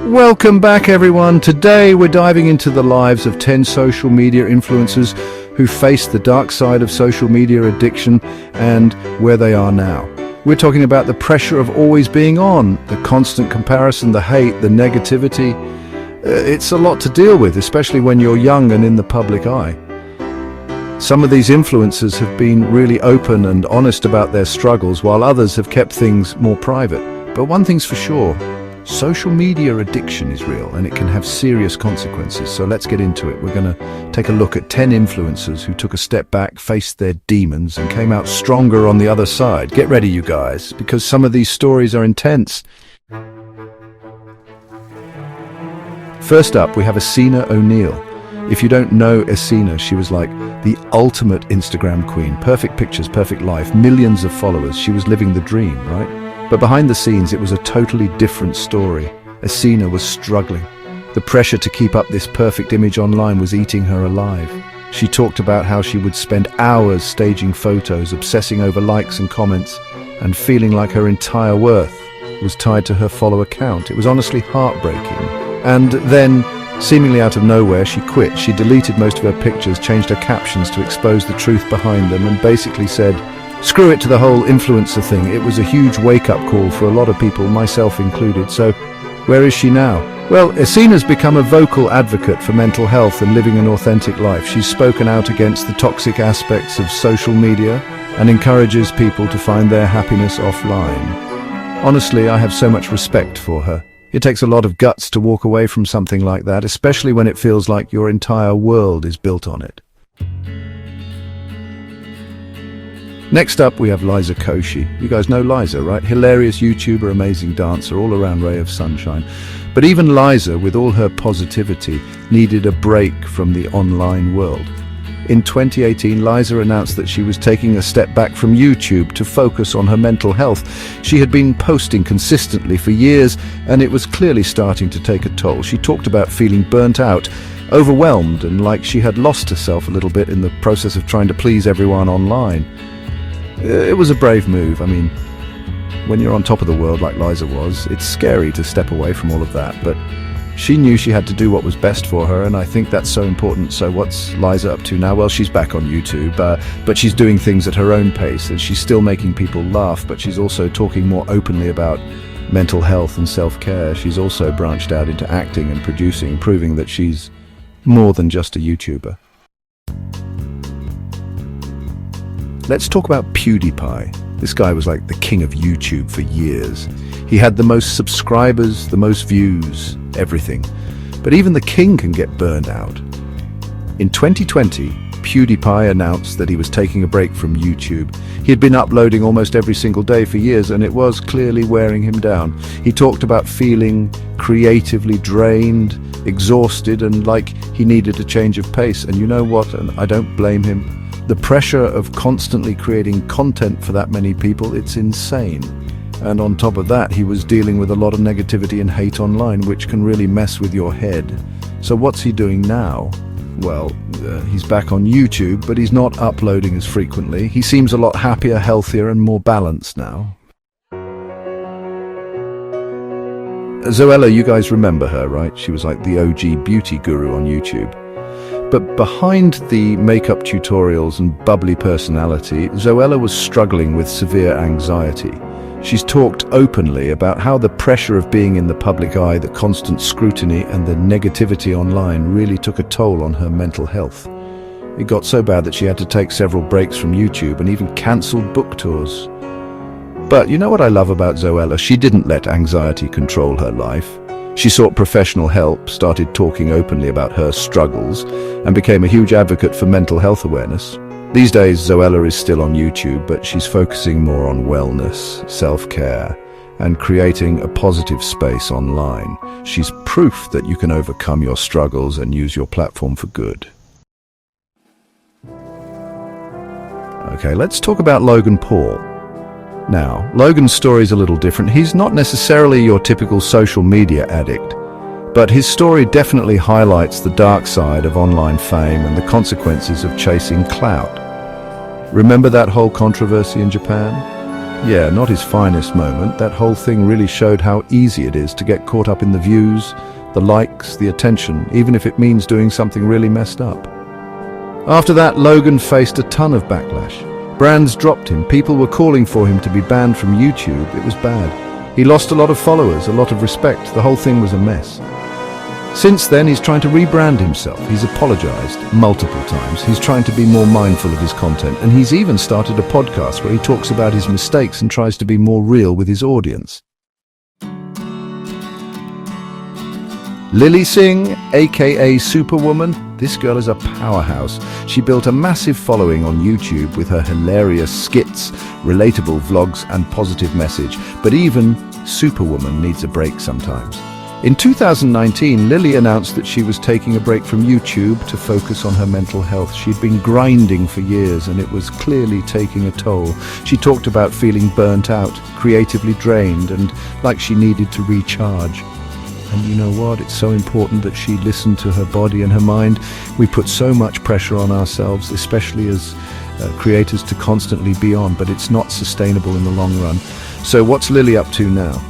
Welcome back, everyone. Today we're diving into the lives of 10 social media influencers who faced the dark side of social media addiction and where they are now. We're talking about the pressure of always being on, the constant comparison, the hate, the negativity. It's a lot to deal with, especially when you're young and in the public eye. Some of these influencers have been really open and honest about their struggles, while others have kept things more private. But one thing's for sure, social media addiction is real and it can have serious consequences. So let's get into it. We're going to take a look at 10 influencers who took a step back, faced their demons, and came out stronger on the other side. Get ready, you guys, because some of these stories are intense. First up, we have Essena O'Neil. If you don't know Essena, she was like the ultimate Instagram queen. Perfect pictures, perfect life, millions of followers. She was living the dream, right? But behind the scenes, it was a totally different story. Essena was struggling. The pressure to keep up this perfect image online was eating her alive. She talked about how she would spend hours staging photos, obsessing over likes and comments, and feeling like her entire worth was tied to her follower count. It was honestly heartbreaking. And then, seemingly out of nowhere, she quit. She deleted most of her pictures, changed her captions to expose the truth behind them, and basically said, screw it to the whole influencer thing. It was a huge wake-up call for a lot of people, myself included. So where is she now? Well, Essena's become a vocal advocate for mental health and living an authentic life. She's spoken out against the toxic aspects of social media and encourages people to find their happiness offline. Honestly, I have so much respect for her. It takes a lot of guts to walk away from something like that, especially when it feels like your entire world is built on it. Next up, we have Liza Koshy. You guys know Liza, right? Hilarious YouTuber, amazing dancer, all-around ray of sunshine. But even Liza, with all her positivity, needed a break from the online world. In 2018, Liza announced that she was taking a step back from YouTube to focus on her mental health. She had been posting consistently for years, and it was clearly starting to take a toll. She talked about feeling burnt out, overwhelmed, and like she had lost herself a little bit in the process of trying to please everyone online. It was a brave move. I mean, when you're on top of the world like Liza was, it's scary to step away from all of that, but she knew she had to do what was best for her, and I think that's so important. So what's Liza up to now? Well, she's back on YouTube, but she's doing things at her own pace, and she's still making people laugh, but she's also talking more openly about mental health and self-care. She's also branched out into acting and producing, proving that she's more than just a YouTuber. Let's talk about PewDiePie. This guy was like the king of YouTube for years. He had the most subscribers, the most views, everything. But even the king can get burned out. In 2020, PewDiePie announced that he was taking a break from YouTube. He had been uploading almost every single day for years, and it was clearly wearing him down. He talked about feeling creatively drained, exhausted, and like he needed a change of pace. And you know what? And I don't blame him. The pressure of constantly creating content for that many people, it's insane. And on top of that, he was dealing with a lot of negativity and hate online, which can really mess with your head. So what's he doing now? Well, he's back on YouTube, but he's not uploading as frequently. He seems a lot happier, healthier, and more balanced now. Zoella, you guys remember her, right? She was like the OG beauty guru on YouTube. But behind the makeup tutorials and bubbly personality, Zoella was struggling with severe anxiety. She's talked openly about how the pressure of being in the public eye, the constant scrutiny, and the negativity online really took a toll on her mental health. It got so bad that she had to take several breaks from YouTube and even cancelled book tours. But you know what I love about Zoella? She didn't let anxiety control her life. She sought professional help, started talking openly about her struggles, and became a huge advocate for mental health awareness. These days, Zoella is still on YouTube, but she's focusing more on wellness, self-care, and creating a positive space online. She's proof that you can overcome your struggles and use your platform for good. Okay, let's talk about Logan Paul. Now, Logan's story is a little different. He's not necessarily your typical social media addict, but his story definitely highlights the dark side of online fame and the consequences of chasing clout. Remember that whole controversy in Japan? Yeah, not his finest moment. That whole thing really showed how easy it is to get caught up in the views, the likes, the attention, even if it means doing something really messed up. After that, Logan faced a ton of backlash. Brands dropped him, people were calling for him to be banned from YouTube. It was bad. He lost a lot of followers, a lot of respect. The whole thing was a mess. Since then, he's trying to rebrand himself. He's apologized multiple times. He's trying to be more mindful of his content, and he's even started a podcast where he talks about his mistakes and tries to be more real with his audience. Lilly Singh, aka Superwoman, this girl is a powerhouse. She built a massive following on YouTube with her hilarious skits, relatable vlogs and positive message. But even Superwoman needs a break sometimes. In 2019, Lilly announced that she was taking a break from YouTube to focus on her mental health. She'd been grinding for years and it was clearly taking a toll. She talked about feeling burnt out, creatively drained, and like she needed to recharge. And you know what? It's so important that she listened to her body and her mind. We put so much pressure on ourselves, especially as creators, to constantly be on, but it's not sustainable in the long run. So what's Lilly up to now?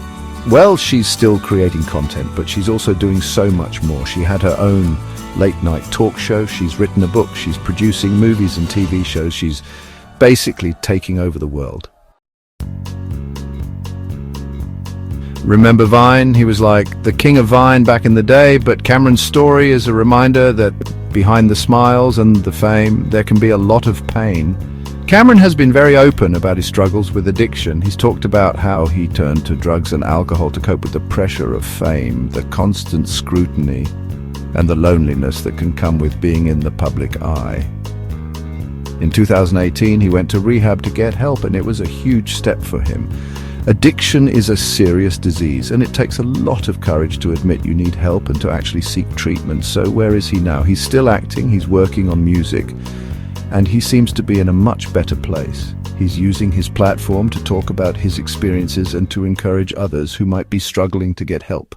Well, she's still creating content, but she's also doing so much more. She had her own late-night talk show. She's written a book. She's producing movies and TV shows. She's basically taking over the world. Remember Vine? He was like the king of Vine back in the day, but Cameron's story is a reminder that behind the smiles and the fame, there can be a lot of pain. Cameron has been very open about his struggles with addiction. He's talked about how he turned to drugs and alcohol to cope with the pressure of fame, the constant scrutiny, and the loneliness that can come with being in the public eye. In 2018, he went to rehab to get help, and it was a huge step for him. Addiction is a serious disease, and it takes a lot of courage to admit you need help and to actually seek treatment. So where is he now? He's still acting, he's working on music, and he seems to be in a much better place. He's using his platform to talk about his experiences and to encourage others who might be struggling to get help.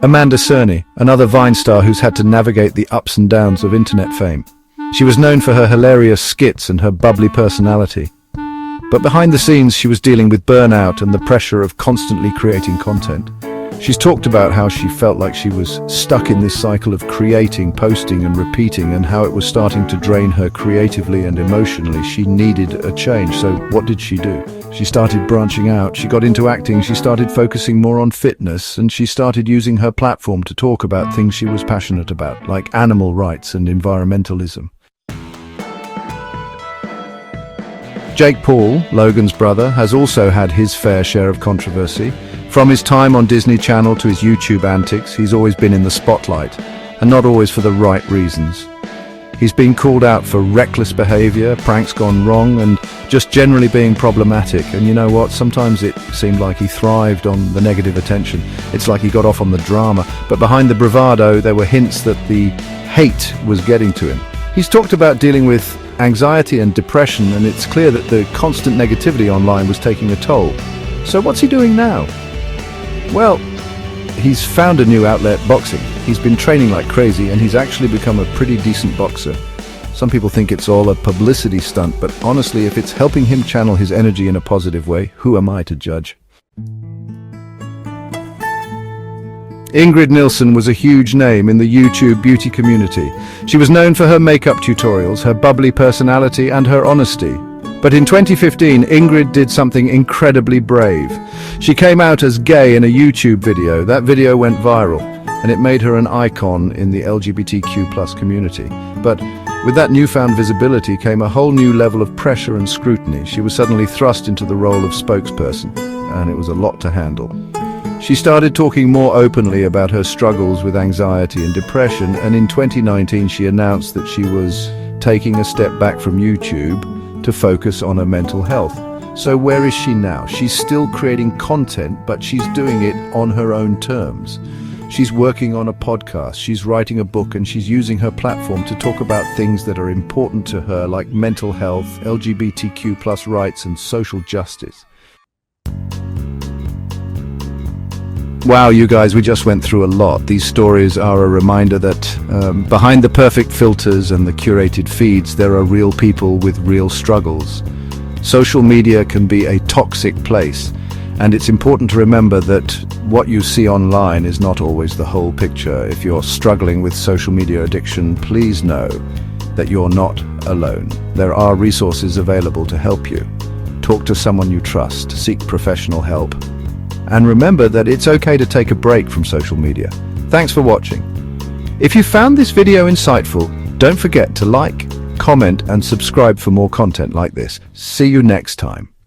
Amanda Cerny, another Vine star who's had to navigate the ups and downs of internet fame. She was known for her hilarious skits and her bubbly personality. But behind the scenes, she was dealing with burnout and the pressure of constantly creating content. She's talked about how she felt like she was stuck in this cycle of creating, posting and repeating, and how it was starting to drain her creatively and emotionally. She needed a change. So what did she do? She started branching out. She got into acting. She started focusing more on fitness, and she started using her platform to talk about things she was passionate about, like animal rights and environmentalism. Jake Paul, Logan's brother, has also had his fair share of controversy. From his time on Disney Channel to his YouTube antics, he's always been in the spotlight, and not always for the right reasons. He's been called out for reckless behavior, pranks gone wrong, and just generally being problematic. And you know what? Sometimes it seemed like he thrived on the negative attention. It's like he got off on the drama. But behind the bravado, there were hints that the hate was getting to him. He's talked about dealing with anxiety and depression, and it's clear that the constant negativity online was taking a toll. So what's he doing now? Well, he's found a new outlet, boxing. He's been training like crazy, and he's actually become a pretty decent boxer. Some people think it's all a publicity stunt, but honestly, if it's helping him channel his energy in a positive way, who am I to judge? Ingrid Nilsson was a huge name in the YouTube beauty community. She was known for her makeup tutorials, her bubbly personality, and her honesty. But in 2015, Ingrid did something incredibly brave. She came out as gay in a YouTube video. That video went viral, and it made her an icon in the LGBTQ+ community. But with that newfound visibility came a whole new level of pressure and scrutiny. She was suddenly thrust into the role of spokesperson, and it was a lot to handle. She started talking more openly about her struggles with anxiety and depression, and in 2019 she announced that she was taking a step back from YouTube to focus on her mental health. So where is she now? She's still creating content, but she's doing it on her own terms. She's working on a podcast, she's writing a book, and she's using her platform to talk about things that are important to her, like mental health, LGBTQ+ rights, and social justice. Wow, you guys, we just went through a lot. These stories are a reminder that behind the perfect filters and the curated feeds, there are real people with real struggles. Social media can be a toxic place, and it's important to remember that what you see online is not always the whole picture. If you're struggling with social media addiction, please know that you're not alone. There are resources available to help you. Talk to someone you trust, seek professional help. And remember that it's okay to take a break from social media. Thanks for watching. If you found this video insightful, don't forget to like, comment, and subscribe for more content like this. See you next time.